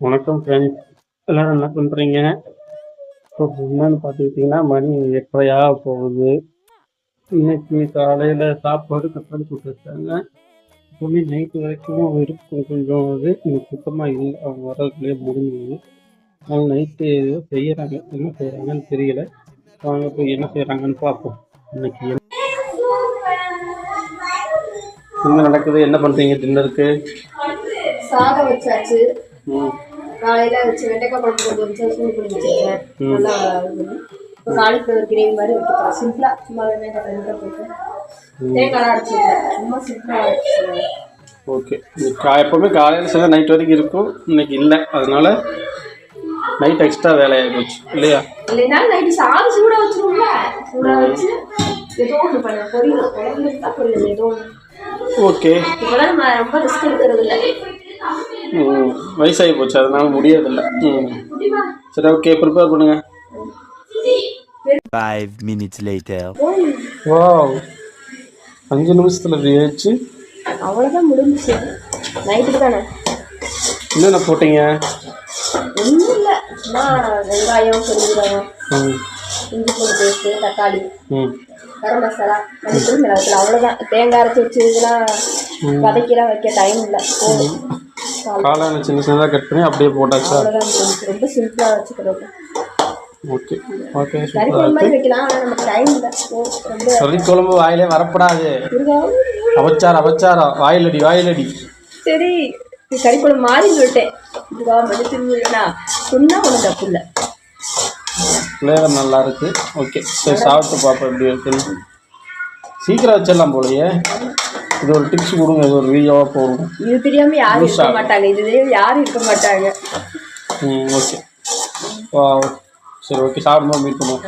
வணக்கம் ஃப்ரெண்ட்ஸ். எல்லாரும் என்ன பண்ணுறீங்க? இப்போ என்னன்னு பார்த்துக்கிட்டிங்கன்னா மணி 8:30 போகுது. இன்னைக்கு காலையில் சாப்பாடு தக்காளி போட்டு வச்சாங்க. எப்பவுமே நைட்டு வரைக்கும் இருக்கும் கொஞ்சம். அது இன்னைக்கு சுத்தமாக இல்லை, அவங்க வரதுக்குள்ளேயே முடிஞ்சுது. அவங்க நைட்டு ஏதோ செய்கிறாங்க, என்ன செய்கிறாங்கன்னு தெரியல. அவங்க போய் என்ன செய்கிறாங்கன்னு பார்ப்போம். இன்னைக்கு என்ன நடக்குது, என்ன பண்ணுறீங்க டின்னருக்கு? சாதம் வச்சாச்சு. காலையில வச்சு வெண்டைக்காய் குழம்பு கொஞ்சம் வச்சு சூடு பண்ணி வச்சுருக்கேன். நல்லா இப்போ காலிஃப்ளவர் கிரேவி மாதிரி வைக்கிறேன். சிம்பிளா சும்மா வெங்காயம் தக்காளி போட்டு தேங்காய் அரைச்சிருக்கேன். ரொம்ப சிம்பிளாக வச்சுருக்கேன். ஓகே. எப்போவுமே காலையில் சில நைட் வரைக்கும் இருக்கும், இன்னைக்கு இல்லை. அதனால நைட் எக்ஸ்ட்ரா வேலையாகி போச்சு இல்லையா? இல்லைன்னா நைட்டு சாதம் சூடாக வச்சுருவோம்ல, சூடாக வச்சு ஏதோ ஒன்று பண்ணேன். பொரியல் குழம்பு தான் பொரியல் ஏதோ ஒன்று. ஓகே. இப்போலாம் நம்ம ரொம்ப ரிஸ்க் எடுக்கிறது இல்லை. வயசாகி போச்சு, அதனால முடியறதில்ல. சரி, ஓகே, ப்ரிப்பேர் பண்ணுங்க. 5 minutes later. வாவ், 5 நிமிஷத்தில் ரெடி ஆயிடுச்சு. அவ்வளோதான் முடிஞ்சிச்சு. நைட்டுக்கு தானே. என்னென்ன போட்டீங்க? ஒன்றும் இல்லை, சும்மா வெங்காயம், பெருங்காயம், இஞ்சி பூண்டு பேஸ்ட்டு, தக்காளி, கரம் மசாலா, மல்லித்தூள், மிளகாத்தூள், அவ்வளோதான். தேங்காய் அரைச்சி வச்சு இதெல்லாம் வதக்கிலாம் வைக்க டைம் இல்லை. காளான சின்ன சின்னதாக கட் பண்ணி அப்படியே போட்டாச்சா? அவ்வளோதான், ரொம்ப சிம்பிளாக வச்சுக்கிறது. Okay okay. கறி குழம்பு மாதிரி வைக்கலாம், ஆனால் நமக்கு டைம் இல்லை. கறி குழம்பு வாயிலே வரப்படாது. அபச்சாரம் அபச்சாரம், வாயிலடி. சரி, கறி குழம்பு மாதிரி சொல்லிட்டேன். இதுவா மட்டும் திரும்பினா சொன்னால் ஒன்றும் தப்பு இல்லை. ஃப்ளேவர் நல்லா இருக்கு. ஓகே, சரி, சாப்பிட்டு பார்ப்போம் எப்படி இருக்குன்னு. சீக்கிரம் வச்சிடலாம் போலையே. இது ஒரு டிப்ஸ் கொடுங்க, இது ஒரு வீடியோவாக போடுங்க. இது தெரியாமல் யாரும் இருக்க மாட்டாங்க, இது யாரும் இருக்க மாட்டாங்க. ஓகே. சரி, ஓகே, சாப்பிடும்போது மீட் பண்ணுவோம்.